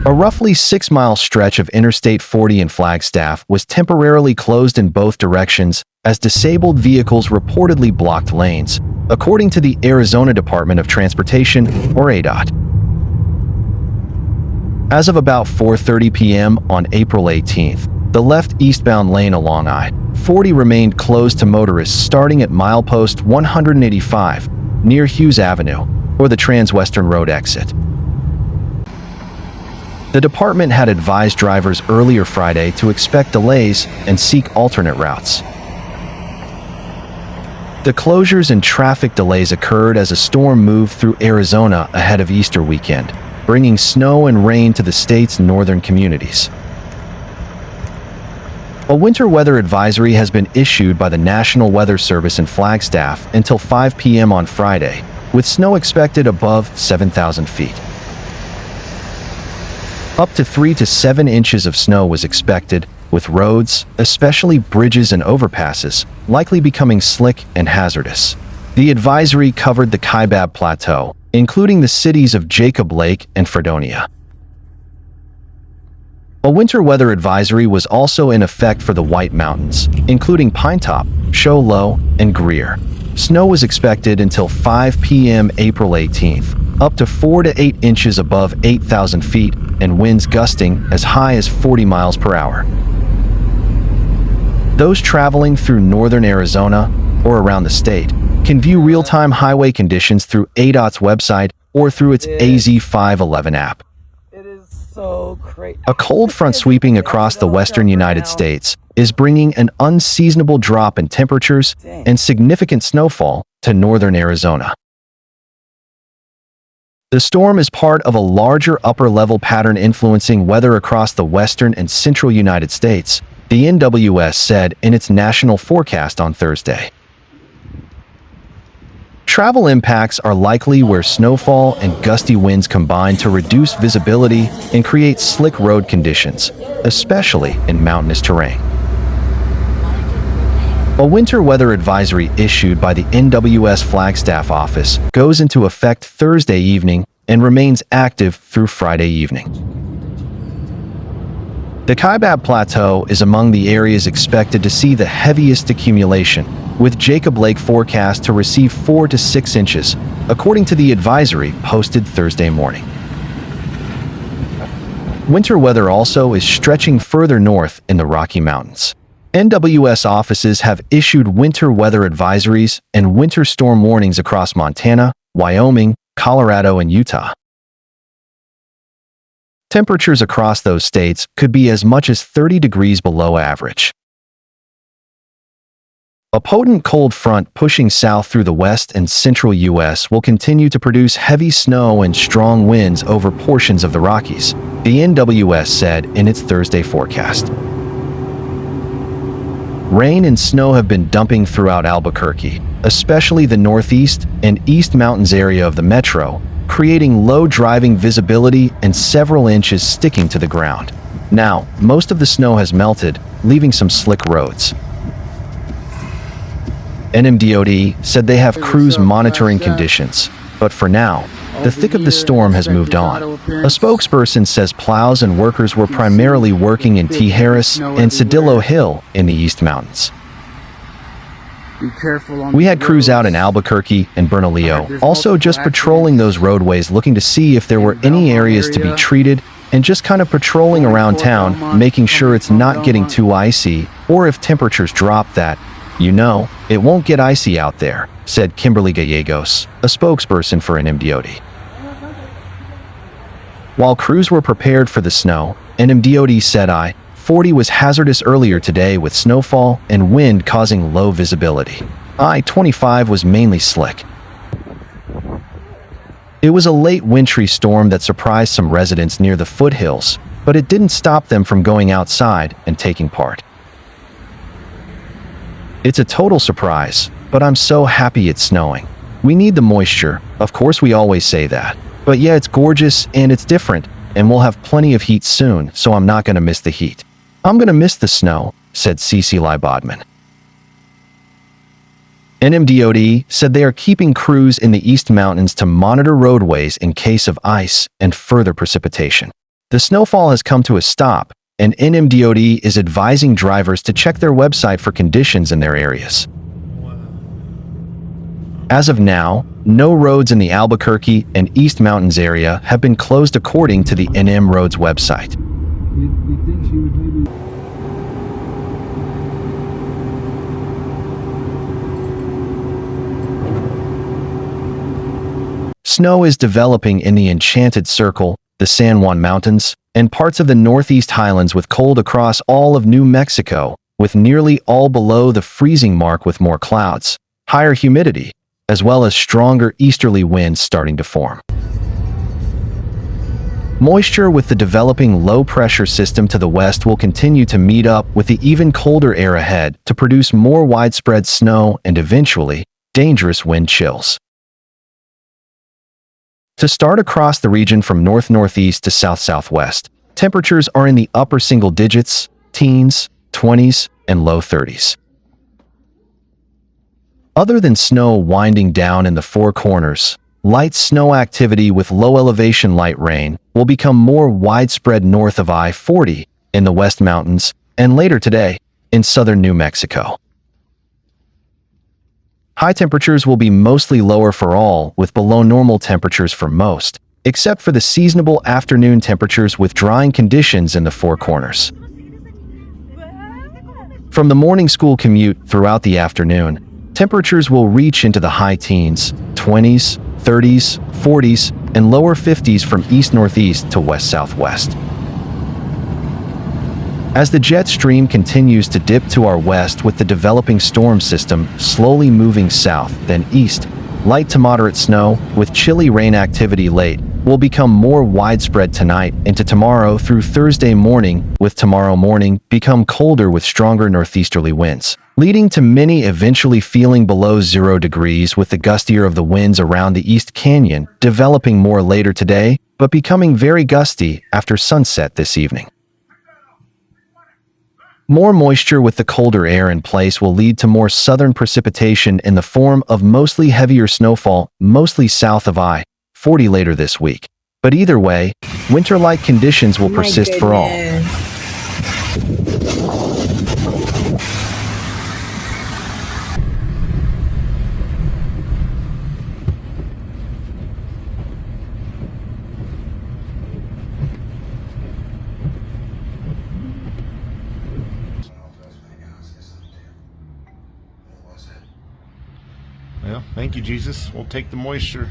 A roughly 6-mile stretch of Interstate 40 in Flagstaff was temporarily closed in both directions as disabled vehicles reportedly blocked lanes, according to the Arizona Department of Transportation, or ADOT. As of about 4:30 p.m. on April 18th, the left eastbound lane along I-40 remained closed to motorists starting at milepost 185 near Hughes Avenue, or the Transwestern Road exit. The department had advised drivers earlier Friday to expect delays and seek alternate routes. The closures and traffic delays occurred as a storm moved through Arizona ahead of Easter weekend, bringing snow and rain to the state's northern communities. A winter weather advisory has been issued by the National Weather Service in Flagstaff until 5 p.m. on Friday, with snow expected above 7,000 feet. Up to 3 to 7 inches of snow was expected, with roads, especially bridges and overpasses, likely becoming slick and hazardous. The advisory covered the Kaibab Plateau, including the cities of Jacob Lake and Fredonia. A winter weather advisory was also in effect for the White Mountains, including Pinetop, Show Low, and Greer. Snow was expected until 5 p.m. April 18th, up to 4 to 8 inches above 8,000 feet, and winds gusting as high as 40 miles per hour. Those traveling through northern Arizona or around the state can view real-time highway conditions through ADOT's website or through its AZ511 app. It is so crazy. A cold front sweeping across the western United States is bringing an unseasonable drop in temperatures and significant snowfall to northern Arizona. The storm is part of a larger upper-level pattern influencing weather across the western and central United States, the ADOT.As said in its national forecast on Thursday. Travel impacts are likely where snowfall and gusty winds combine to reduce visibility and create slick road conditions, especially in mountainous terrain. A winter weather advisory issued by the ADOT.As Flagstaff office goes into effect Thursday evening and remains active through Friday evening. The Kaibab Plateau is among the areas expected to see the heaviest accumulation, with Jacob Lake forecast to receive 4 to 6 inches, according to the advisory posted Thursday morning. Winter weather also is stretching further north in the Rocky Mountains. ADOT.As offices have issued winter weather advisories and winter storm warnings across Montana, Wyoming, Colorado, and Utah. Temperatures across those states could be as much as 30 degrees below average. A potent cold front pushing south through the west and central U.S. will continue to produce heavy snow and strong winds over portions of the Rockies, the ADOT.As said in its Thursday forecast. Rain and snow have been dumping throughout Albuquerque, especially the northeast and east mountains area of the metro, creating low driving visibility and several inches sticking to the ground. Now, most of the snow has melted, leaving some slick roads. ADOT said they have crews monitoring conditions, but for now, the thick of the storm has moved on. A spokesperson says plows and workers were primarily working in T. Harris and Cedillo Hill in the East Mountains. We had crews out in Albuquerque and Bernalillo, also just patrolling those roadways looking to see if there were any areas to be treated and just kind of patrolling around town, making sure it's not getting too icy or if temperatures drop that, it won't get icy out there, said Kimberly Gallegos, a spokesperson for ADOT. While crews were prepared for the snow, ADOT said I-40 was hazardous earlier today with snowfall and wind causing low visibility. I-25 was mainly slick. It was a late wintry storm that surprised some residents near the foothills, but it didn't stop them from going outside and taking part. It's a total surprise, but I'm so happy it's snowing. We need the moisture, of course we always say that. But yeah, it's gorgeous and it's different, and we'll have plenty of heat soon, so I'm not gonna miss the heat. I'm gonna miss the snow, said Cece Bodman. ADOT said they are keeping crews in the East Mountains to monitor roadways in case of ice and further precipitation. The snowfall has come to a stop, and NMDOT is advising drivers to check their website for conditions in their areas. As of now, no roads in the Albuquerque and East Mountains area have been closed according to the NM Roads website. You think she would maybe... Snow is developing in the Enchanted Circle, the San Juan Mountains, and parts of the Northeast Highlands, with cold across all of New Mexico, with nearly all below the freezing mark, with more clouds, higher humidity, as well as stronger easterly winds starting to form. Moisture with the developing low-pressure system to the west will continue to meet up with the even colder air ahead to produce more widespread snow and eventually dangerous wind chills. To start across the region from north-northeast to south-southwest, temperatures are in the upper single digits, teens, 20s, and low 30s. Other than snow winding down in the Four Corners, light snow activity with low-elevation light rain will become more widespread north of I-40 in the West Mountains and later today in southern New Mexico. High temperatures will be mostly lower for all, with below normal temperatures for most, except for the seasonable afternoon temperatures with drying conditions in the Four Corners. From the morning school commute throughout the afternoon, temperatures will reach into the high teens, 20s, 30s, 40s, and lower 50s from east-northeast to west-southwest. As the jet stream continues to dip to our west with the developing storm system slowly moving south, then east, light to moderate snow with chilly rain activity late will become more widespread tonight into tomorrow through Thursday morning, with tomorrow morning become colder with stronger northeasterly winds, leading to many eventually feeling below 0 degrees, with the gustier of the winds around the East Canyon developing more later today, but becoming very gusty after sunset this evening. More moisture with the colder air in place will lead to more southern precipitation in the form of mostly heavier snowfall, mostly south of I-40 later this week. But either way, winter-like conditions will persist for all. Well, thank you, Jesus. We'll take the moisture.